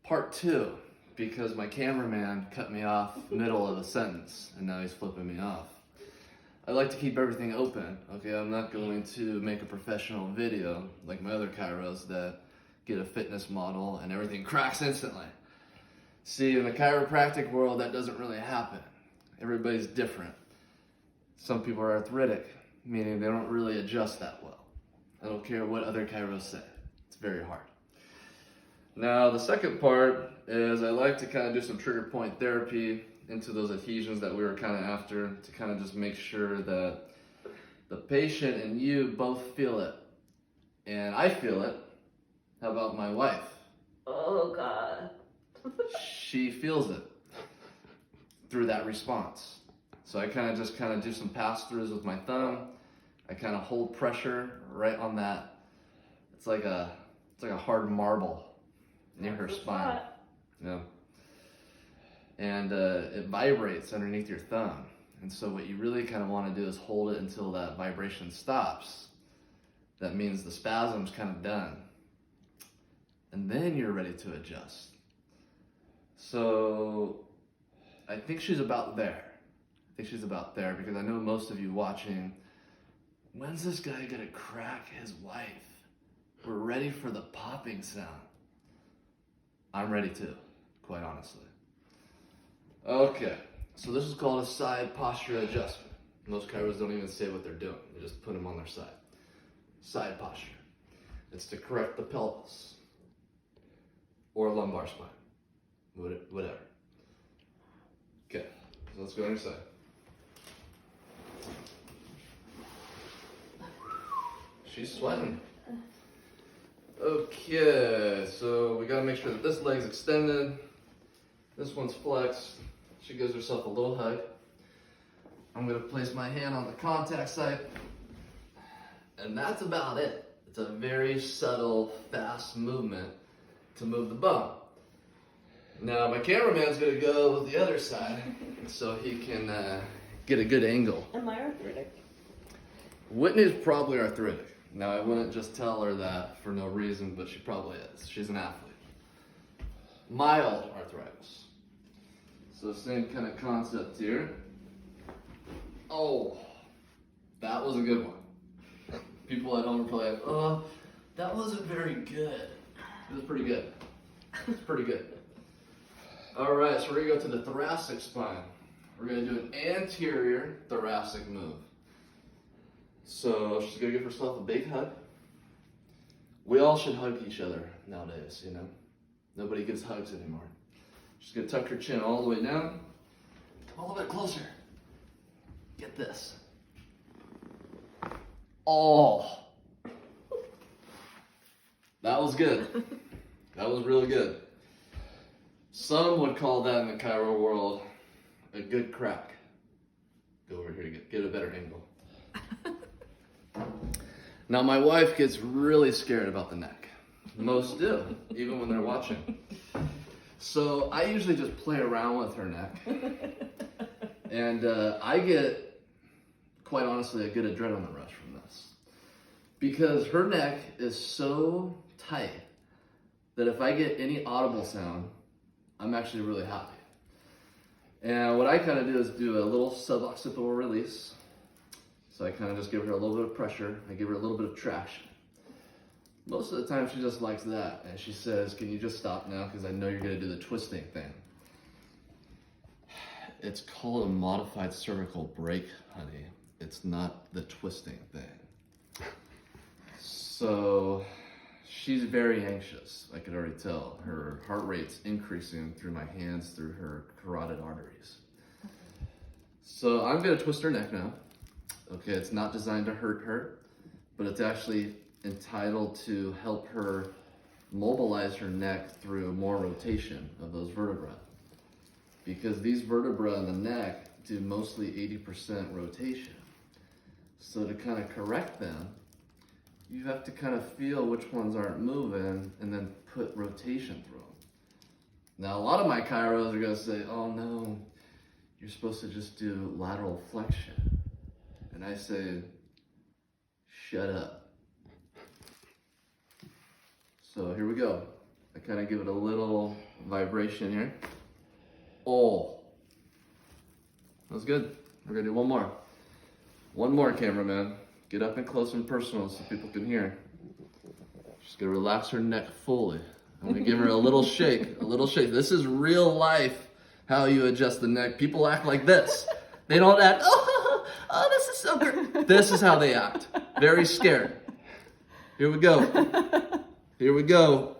Part 2, because my cameraman cut me off middle of a sentence and now he's flipping me off. I like to keep everything open, okay? I'm not going to make a professional video like my other chiros that get a fitness model and everything cracks instantly. See, in the chiropractic world, that doesn't really happen. Everybody's different. Some people are arthritic, meaning they don't really adjust that well. I don't care what other chiros say. It's very hard. Now, the second part is I like to kind of do some trigger point therapy into those adhesions that we were kind of after to kind of just make sure that the patient and you both feel it. And I feel it. How about my wife? Oh, God. She feels it through that response. So I kind of do some pass-throughs with my thumb. I kind of hold pressure right on that. It's like a hard marble near her spine. Yeah. And it vibrates underneath your thumb. And so what you really kind of want to do is hold it until that vibration stops. That means the spasm's kind of done. And then you're ready to adjust. So I think she's about there. Because I know most of you watching, when's this guy gonna crack his wife? We're ready for the popping sound. I'm ready too, quite honestly. Okay, so this is called a side posture adjustment. Most chiros don't even say what they're doing. They just put them on their side. Side posture. It's to correct the pelvis or lumbar spine, whatever. Okay, so let's go on your side. She's sweating. Okay, so we gotta make sure that this leg's extended. This one's flexed. She gives herself a little hug. I'm gonna place my hand on the contact site. And that's about it. It's a very subtle, fast movement to move the bone. Now my cameraman's gonna go the other side so he can get a good angle. Am I arthritic? Whitney's probably arthritic. Now I wouldn't just tell her that for no reason, but she probably is. She's an athlete. Mild arthritis. So same kind of concept here. Oh, that was a good one. People at home are probably like, oh, that wasn't very good. It was pretty good. It's pretty good. All right, so we're gonna go to the thoracic spine. We're gonna do an anterior thoracic move. So she's gonna give herself a big hug. We all should hug each other nowadays, you know? Nobody gives hugs anymore. She's gonna tuck her chin all the way down. Come a little bit closer. Get this. Oh. That was good. That was really good. Some would call that in the chiro world a good crack. Go over here to get a better angle. Now my wife gets really scared about the neck. Most do, even when they're watching. So I usually just play around with her neck. And I get, quite honestly, a good adrenaline rush from this. Because her neck is so tight that if I get any audible sound, I'm actually really happy. And what I kind of do is do a little suboccipital release. So I kind of just give her a little bit of pressure. I give her a little bit of traction. Most of the time she just likes that. And she says, can you just stop now? Because I know you're going to do the twisting thing. It's called a modified cervical break, honey. It's not the twisting thing. So she's very anxious. I could already tell. Her heart rate's increasing through my hands, through her carotid arteries. So I'm going to twist her neck now. Okay, it's not designed to hurt her, but it's actually entitled to help her mobilize her neck through more rotation of those vertebrae. Because these vertebrae in the neck do mostly 80% rotation. So to kind of correct them, you have to kind of feel which ones aren't moving and then put rotation through them. Now a lot of my chiros are gonna say, oh no, you're supposed to just do lateral flexion. And I say, shut up. So here we go. I kind of give it a little vibration here. Oh, that was good. We're gonna do one more. One more, cameraman. Get up and close and personal so people can hear. She's gonna relax her neck fully. I'm gonna give her a little shake, a little shake. This is real life, how you adjust the neck. People act like this. They don't act, oh, this is so good. This is how they act. Very scared. Here we go. Here we go.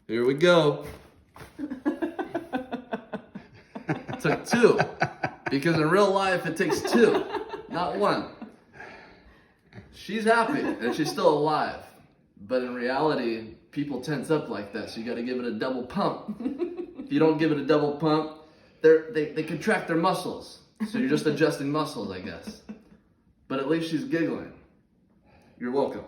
Here we go. Took two. Because in real life, it takes two, not one. She's happy and she's still alive. But in reality, people tense up like that, so you gotta give it a double pump. If you don't give it a double pump, they contract their muscles. So you're just adjusting muscles, I guess. But at least she's giggling. You're welcome.